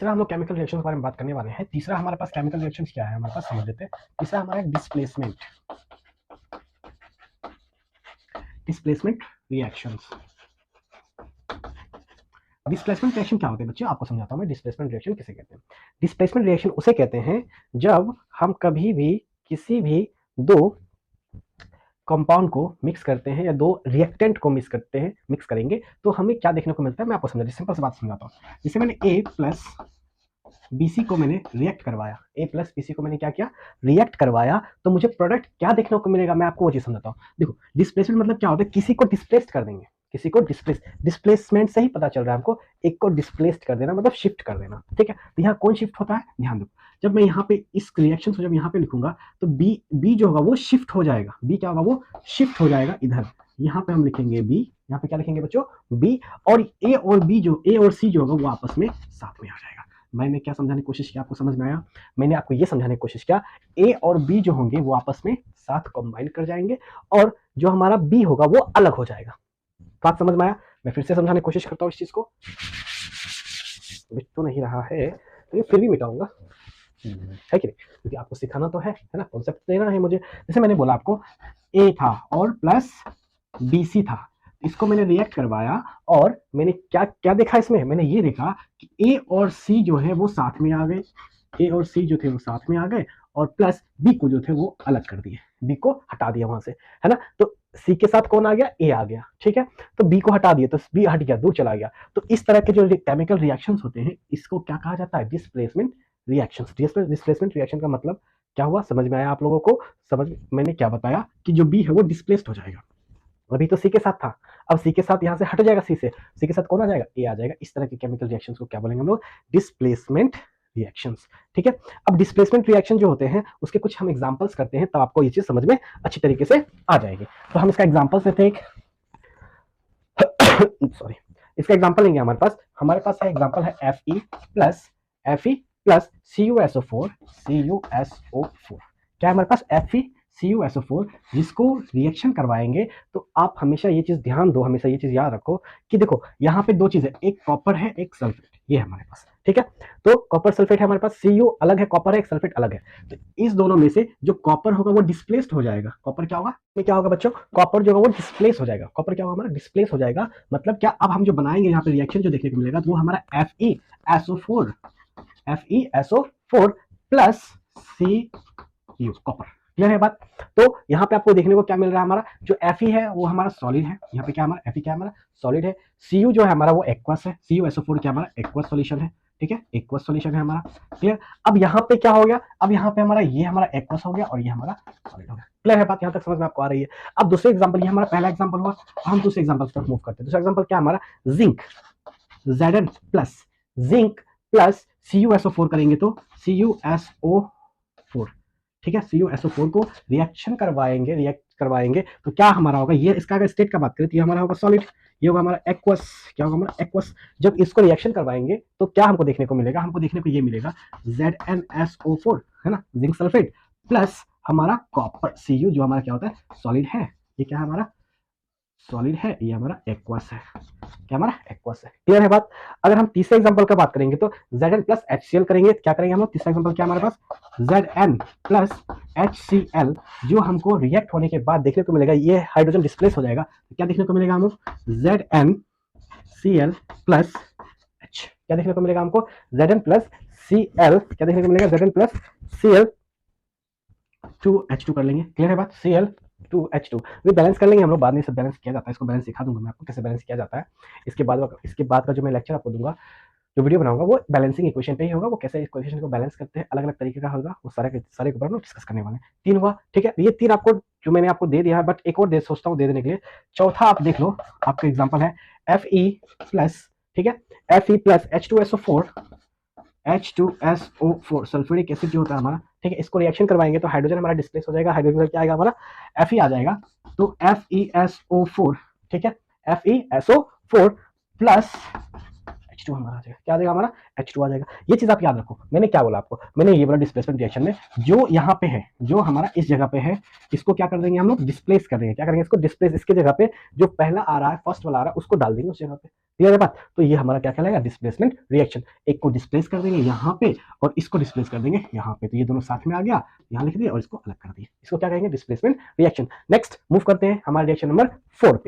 तीसरा हम लोग केमिकल रिएक्शन के बारे में बात करने वाले हैं। तीसरा हमारे पास केमिकल रिएक्शन क्या है हमारे पास समझ लेते हैं। तीसरा हमारा डिस्प्लेसमेंट रिएक्शंस। डिस्प्लेसमेंट रिएक्शन क्या होते हैं बच्चों, आपको समझाता हूं मैं। डिस्प्लेसमेंट रिएक्शन किसे कहते हैं? डिस्प्लेसमेंट रिएक्शन उसे कहते हैं जब हम कभी भी किसी भी दो कंपाउंड को मिक्स करते हैं या दो रिएक्टेंट को मिक्स करेंगे तो हमें क्या देखने को मिलता है। मैं आपको समझा सिंपल सी बात समझाता हूँ। जैसे मैंने ए प्लस बीसी को मैंने रिएक्ट करवाया, ए प्लस बीसी को मैंने क्या किया, रिएक्ट करवाया, तो मुझे प्रोडक्ट क्या देखने को मिलेगा, मैं आपको वो चीज समझाता हूँ। देखो डिस्प्लेसमेंट मतलब क्या होता है, किसी को डिस्प्लेस कर देंगे, किसी को डिस्प्लेसमेंट से ही पता चल रहा है हमको, एक को डिस्प्लेस्ड कर देना मतलब शिफ्ट कर देना, ठीक है। तो यहाँ कौन शिफ्ट होता है, ध्यान दो। जब मैं यहाँ पे इस रिएक्शन को जब यहाँ पे लिखूंगा तो बी जो होगा वो शिफ्ट हो जाएगा, बी क्या होगा, वो शिफ्ट हो जाएगा इधर। यहाँ पे हम लिखेंगे बी, यहाँ पे क्या लिखेंगे बच्चों, बी, और ए और बी जो ए और सी जो होगा वो आपस में साथ में आ जाएगा। मैंने क्या समझाने की कोशिश की, आपको समझ में आया? मैंने आपको ये समझाने की कोशिश किया ए और बी जो होंगे वो आपस में साथ कंबाइन कर जाएंगे और जो हमारा बी होगा वो अलग हो जाएगा। बात समझ में आया? मैं फिर से समझाने की कोशिश करता हूँ इस चीज को। मिट तो नहीं रहा है तो फिर भी मिटाऊंगा, है कि नहीं, क्योंकि आपको सिखाना तो है ना, कॉन्सेप्ट देना है मुझे। जैसे मैंने बोला आपको ए था और प्लस बीसी था, इसको मैंने रिएक्ट करवाया और मैंने क्या क्या देखा इसमें, मैंने ये देखा कि ए और सी जो है वो साथ में आ गए, ए और सी जो थे वो साथ में आ गए और प्लस बी को जो थे वो अलग कर दिए, बी को हटा दिया वहां से, है ना। तो सी के साथ कौन आ गया, ए आ गया, ठीक है। तो बी को हटा दिया तो बी हट गया, दूर चला गया। तो इस तरह के जो केमिकल रिएक्शंस होते हैं इसको क्या कहा जाता है, डिस्प्लेसमेंट रिएक्शंस। डिस्प्लेसमेंट रिएक्शन का मतलब क्या हुआ, समझ में आया आप लोगों को? समझ, मैंने क्या बताया कि जो बी है वो डिस्प्लेस्ड हो जाएगा, अभी तो सी के साथ था, अब सी के साथ यहां से हट जाएगा, सी के साथ कौन आ जाएगा, ए आ जाएगा। इस तरह के केमिकल रिएक्शंस को क्या बोलेंगे हम लोग, डिस्प्लेसमेंट रिएक्शंस, ठीक है। अब डिस्प्लेसमेंट रिएक्शन जो होते हैं उसके कुछ हम एग्जांपल्स करते हैं, तब आपको ये चीज समझ में अच्छी तरीके से आ जाएगी। तो हम इसका एग्जांपल्स लेते हैं एक सॉरी, इसका एग्जांपल लेंगे हमारे पास है एग्जांपल है Fe प्लस CuSO4 क्या है हमारे पास, FeCuSO4, जिसको रिएक्शन करवाएंगे तो आप हमेशा ये चीज ध्यान दो, हमेशा ये चीज याद रखो कि देखो यहाँ पे दो चीजें, एक कॉपर है एक सल्फेट, ये है हमारे पास, ठीक है। तो कॉपर सल्फेट है हमारे पास, Cu अलग है, कॉपर है, एक सल्फेट अलग है। तो इस दोनों में से जो कॉपर होगा वो डिस्प्लेस्ड हो जाएगा। कॉपर क्या होगा, क्या होगा बच्चों, कॉपर जो होगा वो डिस्प्लेस हो जाएगा। कॉपर क्या होगा हमारा, डिस्प्लेस हो जाएगा। मतलब क्या, अब हम जो बनाएंगे यहाँ पे रिएक्शन जो देखने को मिलेगा तो वो हमारा FeSO4 plus Cu, copper. Clear है बात? तो यहाँ पे आपको देखने को क्या मिल रहा है, हमारा जो Fe है वो हमारा सॉलिड है, यहाँ पे क्या हमारा Fe क्या है, हमारा सॉलिड है। Cu जो है हमारा वो एक्वस है, CuSO4 क्या हमारा एक्वस सॉल्यूशन है, ठीक है, एक्वस सॉल्यूशन है हमारा। क्लियर? अब यहाँ पे क्या हो गया, अब यहाँ पे हमारा ये हमारा एक्वस हो गया और ये हमारा सॉलिड हो गया। क्लियर है बात? यहाँ तक समझ में आपको आ रही है? अब दूसरे एग्जाम्पल, ये हमारा पहला एग्जाम्पल हुआ, हम दूसरे एग्जाम्पल की तरफ मूव करते हैं। दूसरा एग्जाम्पल क्या हमारा, zinc, Zn plus zinc plus CuSO4 करेंगे तो CuSO4, ठीक है, CuSO4 को रिएक्ट करवाएंगे तो क्या हमारा होगा, ये इसका अगर स्टेट का बात करें तो ये हमारा होगा सॉलिड, ये होगा हमारा एक्वस। क्या होगा हमारा एक्वस। जब इसको रिएक्शन करवाएंगे तो क्या हमको देखने को मिलेगा, हमको देखने को ये मिलेगा ZnSO4, है ना, जिंक सल्फेट प्लस हमारा कॉपर Cu जो हमारा क्या होता है, सॉलिड है। ये क्या है हमारा, सॉलिड है, ये हमारा एक्वस है। क्या हमारा एक्वस है। क्लियर है बात? अगर हम तीसरे एग्जांपल का बात करेंगे तो Zn प्लस HCl करेंगे, क्या करेंगे हम लोग, तीसरा एग्जांपल क्या हमारे पास, Zn प्लस HCl, जो हमको रिएक्ट होने के बाद देखने को मिलेगा, ये हाइड्रोजन डिस्प्लेस हो जाएगा, तो क्या देखने को मिलेगा हमको, ZnCl प्लस H। क्या देखने को मिलेगा हमको, Zn प्लस Cl, क्या देखने को मिलेगा, Zn प्लस Cl 2H2 कर लेंगे। क्लियर है बात, Cl2H2 ये बैलेंस कर लेंगे हम लोग, बाद में सब बैलेंस किया जाता है, इसको बैलेंस सिखा दूंगा मैं आपको कैसे बैलेंस किया जाता है। इसके बाद का जो मैं लेक्चर आपको दूंगा, जो वीडियो बनाऊंगा वो बैलेंसिंग इक्वेशन पे ही होगा, वो कैसे इक्वेशन को बैलेंस करते हैं, अलग अलग तरीके का होगा, वो सारे के ऊपर हम डिस्कस करने वाले हैं। 3 हुआ, ठीक है। ये 3 आपको जो मैंने आपको दे दिया है, बट एक और सोचता हूँ दे देने के लिए। चौथा आप देख लो, आपका एग्जाम्पल है Fe प्लस, ठीक है, Fe plus H2SO4 sulphuric acid जो होता है हमारा, ठीक है, इसको रिएक्शन करवाएंगे तो हाइड्रोजन हमारा डिस्प्लेस हो जाएगा, हाइड्रोजन क्या आएगा हमारा, Fe आ जाएगा, तो FeSO4, ठीक है, FeSO4 प्लस H2 हमारा आ जाएगा, क्या आ जाएगा हमारा H2 आ जाएगा। ये चीज आप याद रखो, मैंने क्या बोला आपको, मैंने ये बोला डिस्प्लेसमेंट रिएक्शन में जो यहाँ पे है, जो हमारा इस जगह पे है, इसको क्या कर देंगे हम लोग, डिस्प्लेस कर देंगे। क्या करेंगे इसको डिस्प्लेस, इसके जगह पे जो पहला आ रहा है, फर्स्ट वाला आ रहा है, उसको डाल देंगे उस जगह पे। क्लियर है बात। तो ये हमारा क्या कहलाएगा, डिस्प्लेसमेंट रिएक्शन। एक को डिस्प्लेस कर देंगे यहाँ पे और इसको डिस्प्लेस कर देंगे यहाँ पे, तो ये दोनों साथ में आ गया, यहाँ लिख दिया और इसको अलग कर दिया, इसको क्या कहेंगे, डिस्प्लेसमेंट रिएक्शन। नेक्स्ट मूव करते हैं हमारे रिएक्शन नंबर 4 पे।